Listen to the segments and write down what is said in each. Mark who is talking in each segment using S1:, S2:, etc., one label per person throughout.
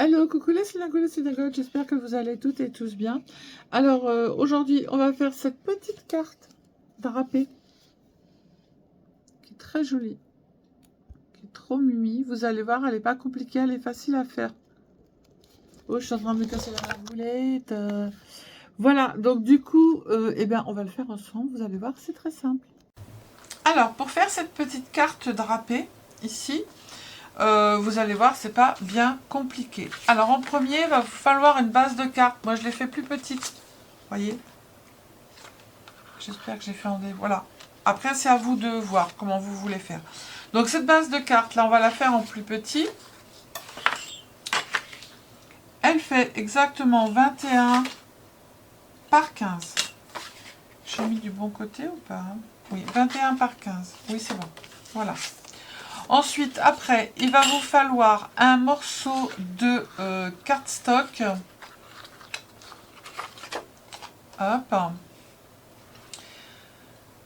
S1: Hello, coucou les synagogues, j'espère que vous allez toutes et tous bien. Alors, aujourd'hui, on va faire cette petite carte drapée, qui est très jolie, qui est trop mimi. Vous allez voir, elle n'est pas compliquée, elle est facile à faire. Oh, je suis en train de me casser la marboulette. Voilà, donc du coup, eh bien, on va le faire ensemble, vous allez voir, c'est très simple. Alors, pour faire cette petite carte drapée, ici, vous allez voir, c'est pas bien compliqué. Alors en premier, il va vous falloir une base de carte. Moi, je l'ai fait plus petite. Voyez. J'espère que j'ai fait en dé. Voilà. Après, c'est à vous de voir comment vous voulez faire. Donc cette base de carte, là, on va la faire en plus petit. Elle fait exactement 21 par 15. J'ai mis du bon côté ou pas, hein? Oui, 21 par 15. Oui, c'est bon. Voilà. Ensuite, après, il va vous falloir un morceau de cardstock. Hop.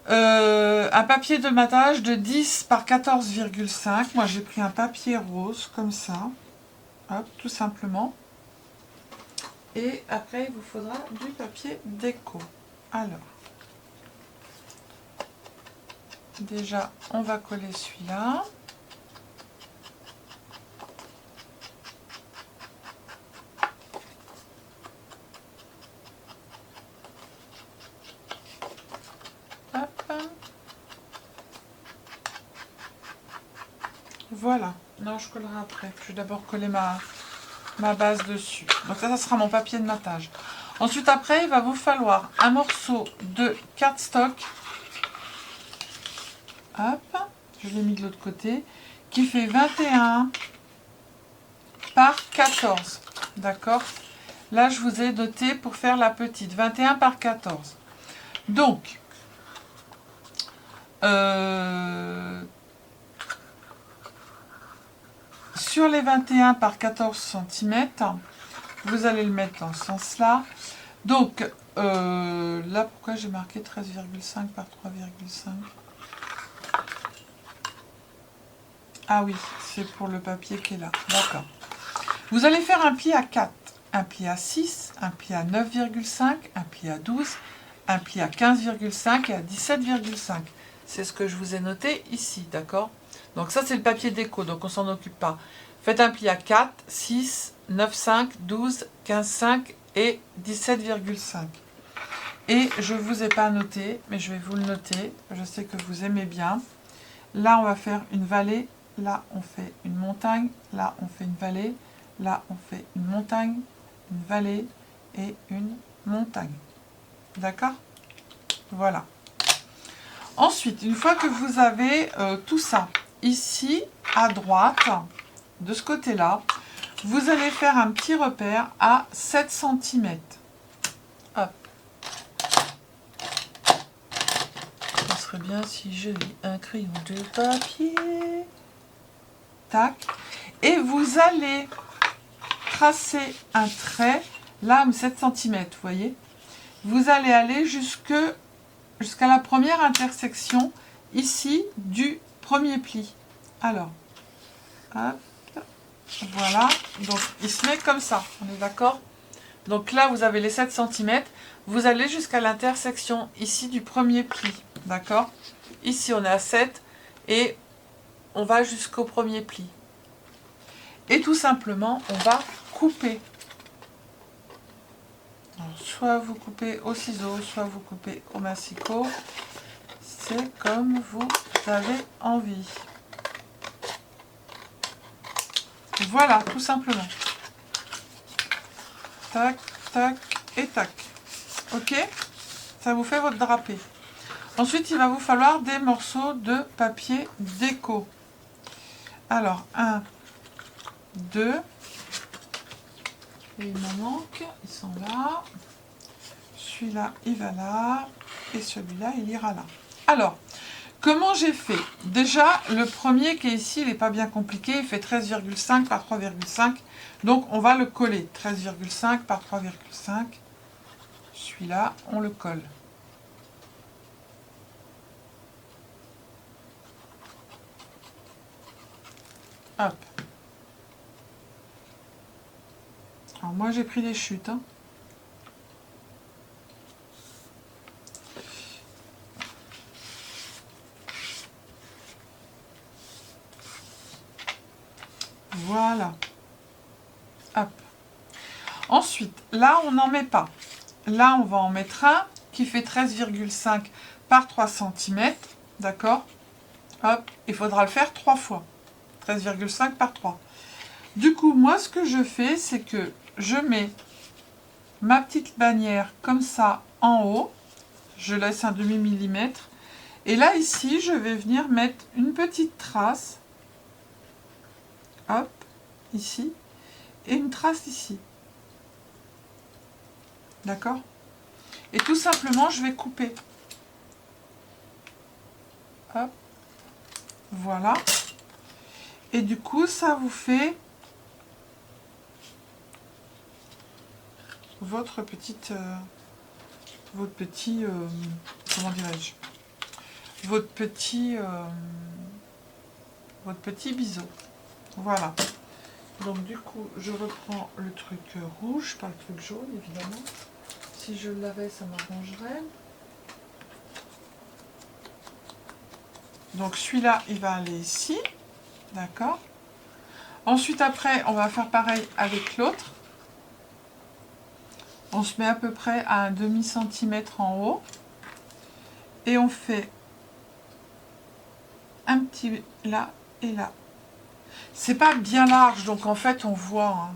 S1: Un papier de matage de 10 par 14,5. Moi, j'ai pris un papier rose, comme ça. Hop, tout simplement. Et après, il vous faudra du papier déco. Alors, déjà, on va coller celui-là. Hop. Voilà. Non, je collerai après. Je vais d'abord coller ma base dessus. Donc ça sera mon papier de matage. Ensuite, après, il va vous falloir un morceau de cardstock. Hop. Je l'ai mis de l'autre côté. Qui fait 21 par 14. D'accord? Là, je vous ai noté pour faire la petite. 21 par 14. Donc, sur les 21 par 14 cm, vous allez le mettre dans ce sens-là. Donc, là, pourquoi j'ai marqué 13,5 par 3,5? Ah oui, c'est pour le papier qui est là. D'accord. Vous allez faire un pli à 4, un pli à 6, un pli à 9,5, un pli à 12, un pli à 15,5 et à 17,5. C'est ce que je vous ai noté ici, d'accord? Donc ça, c'est le papier déco, donc on s'en occupe pas. Faites un pli à 4, 6, 9,5, 12, 15,5 et 17,5. Et je ne vous ai pas noté, mais je vais vous le noter. Je sais que vous aimez bien. Là, on va faire une vallée. Là, on fait une montagne. Là, on fait une vallée. Là, on fait une montagne, une vallée et une montagne. D'accord? Voilà. Ensuite, une fois que vous avez tout ça, ici, à droite, de ce côté-là, vous allez faire un petit repère à 7 cm. Hop. Ce serait bien si je lis un crayon de papier. Tac. Et vous allez tracer un trait, là, 7 cm, vous voyez. Vous allez aller jusqu'à la première intersection, ici, du premier pli. Alors, hop, voilà. Donc, il se met comme ça, on est d'accord? Donc là, vous avez les 7 cm. Vous allez jusqu'à l'intersection, ici, du premier pli. D'accord? Ici, on est à 7 et on va jusqu'au premier pli. Et tout simplement, on va couper. Alors, soit vous coupez au ciseau, soit vous coupez au massicot. C'est comme vous avez envie. Voilà, tout simplement. Tac, tac et tac. Ok? Ça vous fait votre drapé. Ensuite, il va vous falloir des morceaux de papier déco. Alors, 1, 2. Et il m'en manque. Ils sont là. Celui-là, il va là. Et celui-là, il ira là. Alors, comment j'ai fait? Déjà, le premier qui est ici, il n'est pas bien compliqué. Il fait 13,5 par 3,5. Donc, on va le coller. 13,5 par 3,5. Celui-là, on le colle. Hop. moi j'ai pris les chutes. Hein. Voilà. Hop. Ensuite, là, on n'en met pas. Là, on va en mettre un qui fait 13,5 par 3 cm. D'accord? Hop. Il faudra le faire 3 fois. 13,5 par 3. Du coup, moi, ce que je fais, c'est que je mets ma petite bannière comme ça en haut. Je laisse un demi-millimètre. Et là, ici, je vais venir mettre une petite trace. Hop. Ici. Et une trace ici. D'accord? Et tout simplement, je vais couper. Hop. Voilà. Et du coup, ça vous fait votre petite... comment dirais-je? Votre petit biseau. Voilà. Donc du coup, je reprends le truc rouge, pas le truc jaune, évidemment. Si je l'avais, ça m'arrangerait. Donc celui-là, il va aller ici. D'accord. Ensuite, après, on va faire pareil avec l'autre. On se met à peu près à un demi-centimètre en haut. Et on fait un petit là et là. C'est pas bien large, donc en fait, on voit. Hein.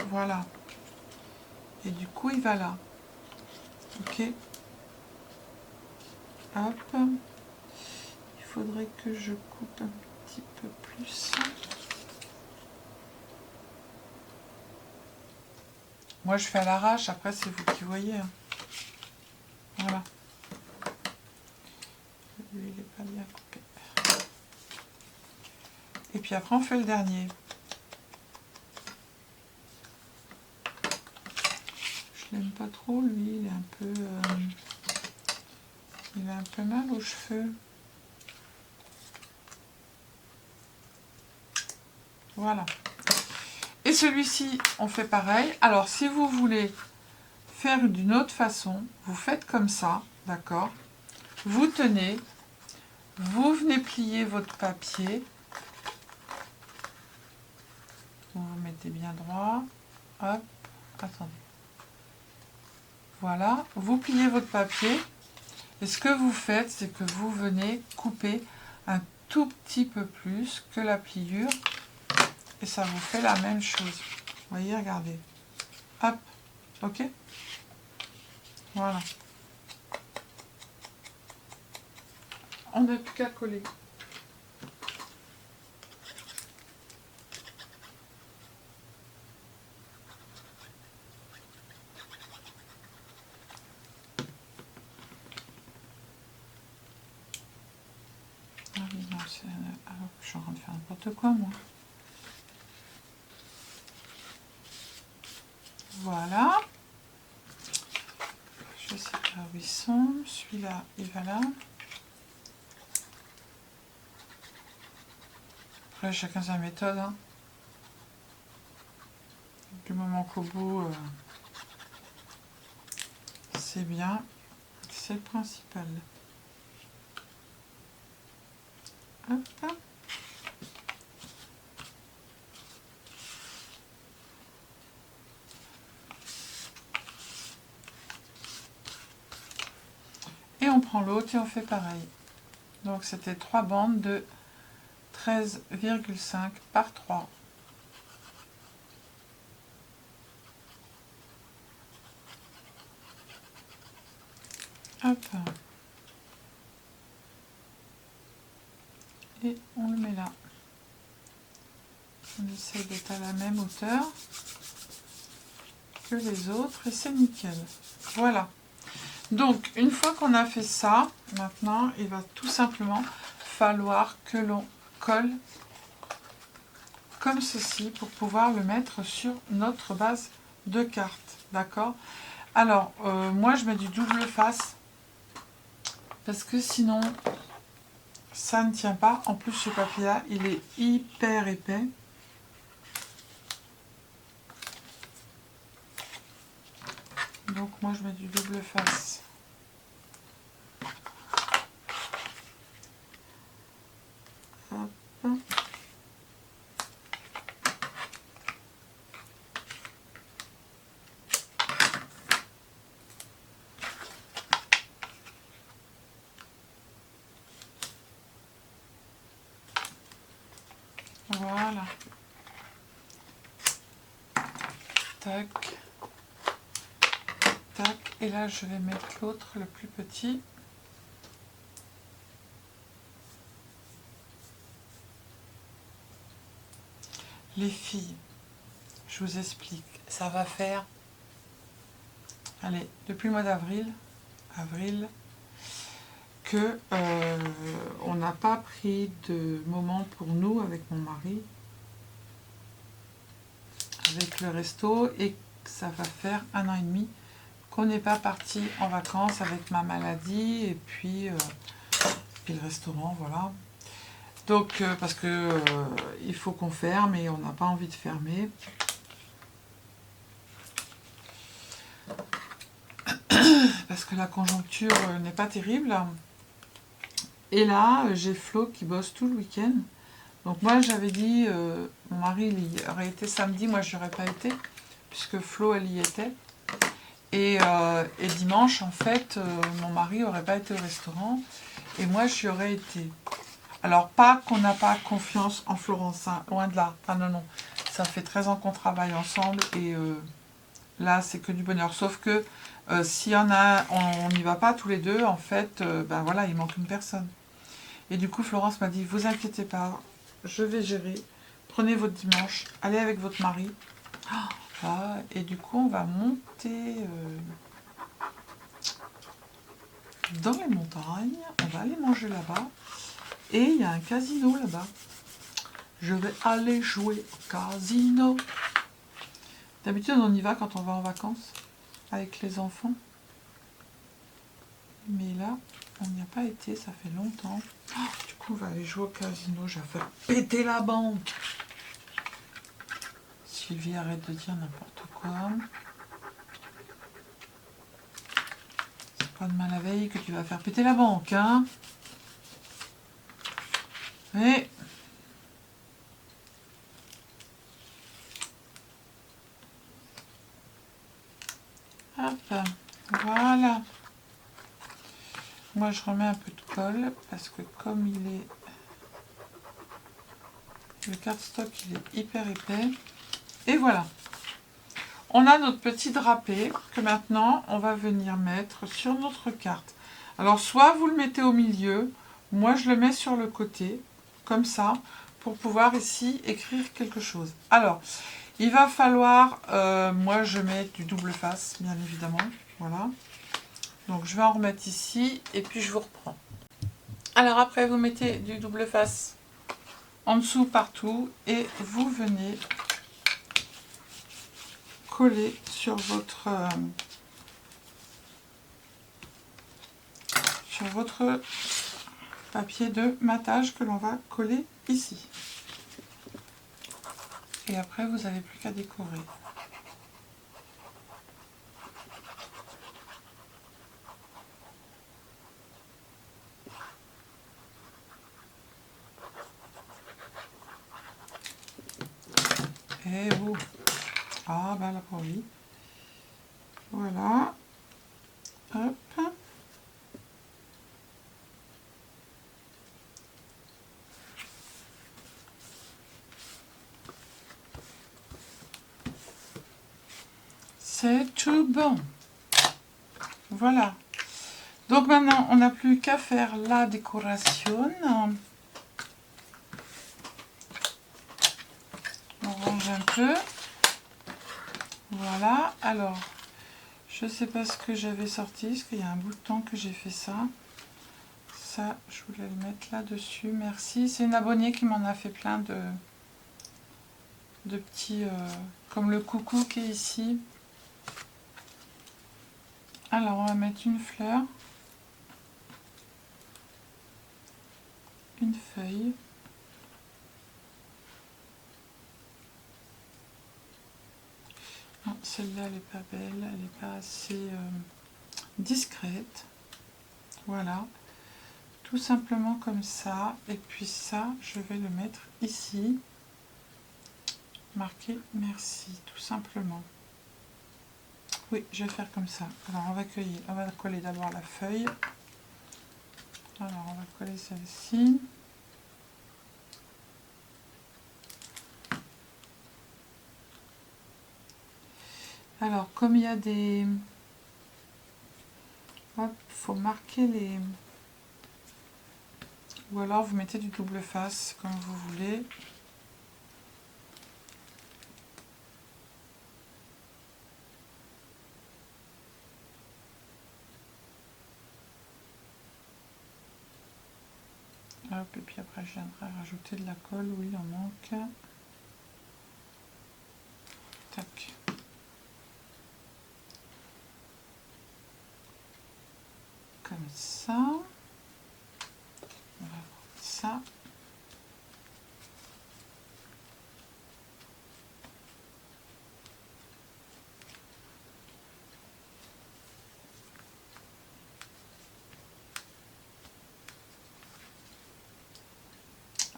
S1: Voilà. Et du coup, il va là. Ok. Hop. Il faudrait que je coupe un petit peu plus. Moi, je fais à l'arrache. Après, c'est vous qui voyez. Hein. Voilà. Lui, il n'est pas bien coupé. Et puis après, on fait le dernier. Je l'aime pas trop, lui. Il est un peu... il a un peu mal aux cheveux. Voilà. Et celui-ci, on fait pareil. Alors, si vous voulez faire d'une autre façon, vous faites comme ça, d'accord? Vous tenez, vous venez plier votre papier. Vous vous mettez bien droit. Hop, attendez. Voilà, vous pliez votre papier. Et ce que vous faites, c'est que vous venez couper un tout petit peu plus que la pliure. Et ça vous fait la même chose. Vous voyez, regardez. Hop, ok? Voilà. On n'a plus qu'à coller. Ah oui, non, c'est... Alors, je suis en train de faire n'importe quoi, moi. Voilà. Je sais pas où ils sont. Celui-là, il va là. Après, chacun sa méthode. Hein. Du moment qu'au bout, c'est bien. C'est le principal. Hop. Et on prend l'autre et on fait pareil. Donc c'était 3 bandes de 13,5 par 3. Hop. Et on le met là. On essaie d'être à la même hauteur que les autres et c'est nickel. Voilà. Donc, une fois qu'on a fait ça, maintenant, il va tout simplement falloir que l'on colle comme ceci pour pouvoir le mettre sur notre base de carte. D'accord? Alors, moi, je mets du double face parce que sinon, ça ne tient pas. En plus, ce papier-là, il est hyper épais. Donc moi je mets du double face. Hop. Voilà. Tac. Tac. Et là, je vais mettre l'autre, le plus petit. Les filles, je vous explique. Ça va faire... Allez, depuis le mois d'avril, que on n'a pas pris de moment pour nous avec mon mari, avec le resto, et ça va faire 1 an et demi qu'on n'est pas parti en vacances avec ma maladie et puis le restaurant, voilà. Donc parce que il faut qu'on ferme et on n'a pas envie de fermer. Parce que la conjoncture n'est pas terrible. Et là, j'ai Flo qui bosse tout le week-end. Donc moi, j'avais dit, mon mari il aurait été samedi, moi je n'aurais pas été, puisque Flo, elle y était. Et dimanche, en fait, mon mari n'aurait pas été au restaurant, et moi, j'y aurais été. Alors, pas qu'on n'a pas confiance en Florence, hein, loin de là. Ah non, non, ça fait 13 ans qu'on travaille ensemble, et là, c'est que du bonheur. Sauf que s'il y en a, on n'y va pas tous les deux, en fait, ben voilà, il manque une personne. Et du coup, Florence m'a dit, vous inquiétez pas, je vais gérer. Prenez votre dimanche, allez avec votre mari. Ah, et du coup, on va monter dans les montagnes. On va aller manger là-bas. Et il y a un casino là-bas. Je vais aller jouer au casino. D'habitude, on y va quand on va en vacances avec les enfants. Mais là, on n'y a pas été, ça fait longtemps. Oh, du coup, on va aller jouer au casino. Je vais faire péter la banque. Sylvie, arrête de dire n'importe quoi. C'est pas demain la veille que tu vas faire péter la banque, hein. Et... hop, voilà. Moi, je remets un peu de colle parce que comme il est... le cardstock, il est hyper épais. Et voilà. On a notre petit drapé que maintenant, on va venir mettre sur notre carte. Alors, soit vous le mettez au milieu, moi, je le mets sur le côté, comme ça, pour pouvoir ici écrire quelque chose. Alors, il va falloir... moi, je mets du double face, bien évidemment. Voilà. Donc, je vais en remettre ici et puis je vous reprends. Alors, après, vous mettez du double face en dessous partout et vous venez coller sur votre papier de matage que l'on va coller ici. Et après, vous n'avez plus qu'à décorer. Et vous. Ah, bah là pour lui. Voilà. Hop. C'est tout bon. Voilà. Donc maintenant, on n'a plus qu'à faire la décoration. On range un peu. Voilà. Alors, je ne sais pas ce que j'avais sorti, parce qu'il y a un bout de temps que j'ai fait ça. Ça, je voulais le mettre là-dessus. Merci. C'est une abonnée qui m'en a fait plein de petits... comme le coucou qui est ici. Alors, on va mettre une fleur. Une feuille. Non, celle-là, elle n'est pas belle, elle n'est pas assez discrète. Voilà. Tout simplement comme ça. Et puis ça, je vais le mettre ici. Marqué merci, tout simplement. Oui, je vais faire comme ça. Alors, on va coller d'abord la feuille. Alors, on va coller celle-ci. Alors, comme il y a des... Hop, faut marquer les... Ou alors, vous mettez du double face, comme vous voulez. Hop, et puis après, je viendrai rajouter de la colle. Oui, il en manque. Tac. Comme ça. On va voir ça.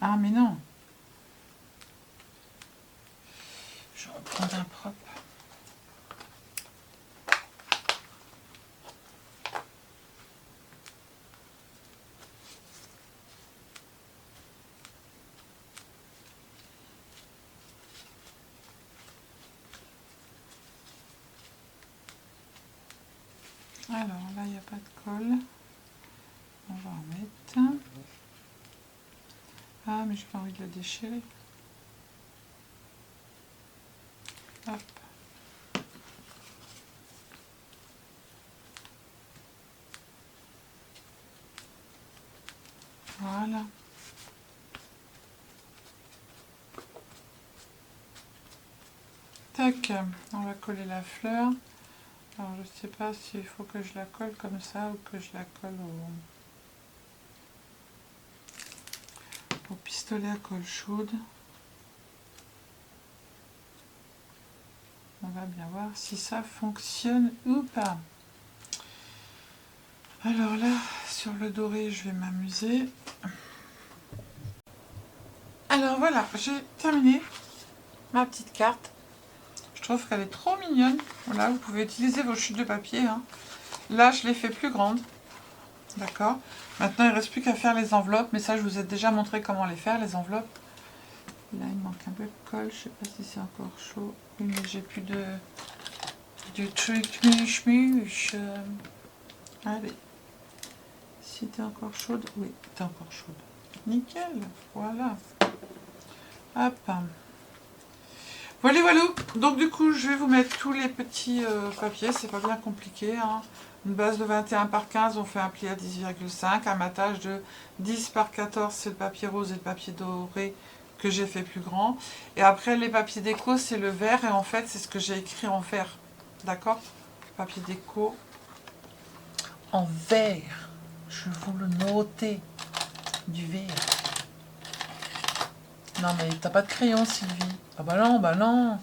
S1: Ah, mais non. Je vais reprendre un propre. Alors là, il n'y a pas de colle. On va en mettre. Ah, mais j'ai pas envie de le déchirer. Hop. Voilà. Tac. On va coller la fleur. Alors, je sais pas s'il faut que je la colle comme ça ou que je la colle au pistolet à colle chaude. On va bien voir si ça fonctionne ou pas. Alors là, sur le doré, je vais m'amuser. Alors voilà, j'ai terminé ma petite carte. Je trouve qu'elle est trop mignonne. Voilà, vous pouvez utiliser vos chutes de papier. Hein. Là, je l'ai fait plus grande. D'accord. Maintenant, il ne reste plus qu'à faire les enveloppes. Mais ça, je vous ai déjà montré comment les faire, les enveloppes. Là, il manque un peu de colle. Je ne sais pas si c'est encore chaud. Oui, mais j'ai plus de truc muche. Allez. Si t'es encore chaude. Oui, t'es encore chaude. Nickel. Voilà. Hop. Voilà, voilà. Donc du coup, je vais vous mettre tous les petits papiers. C'est pas bien compliqué. Hein. Une base de 21 par 15, on fait un pli à 10,5. Un matage de 10 par 14, c'est le papier rose et le papier doré que j'ai fait plus grand. Et après, les papiers déco, c'est le vert. Et en fait, c'est ce que j'ai écrit en vert. D'accord? Papier déco en vert. Je vous le noter. Du vert. Non, mais t'as pas de crayon, Sylvie. Ah bah non, bah non.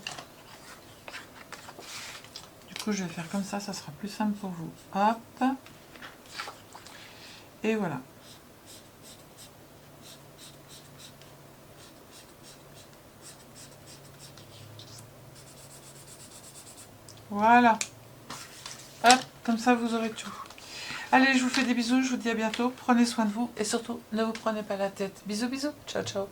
S1: Du coup, je vais faire comme ça sera plus simple pour vous. Hop. Et voilà. Voilà. Hop, comme ça, vous aurez tout. Allez, je vous fais des bisous, je vous dis à bientôt. Prenez soin de vous et surtout, ne vous prenez pas la tête. Bisous, bisous. Ciao, ciao.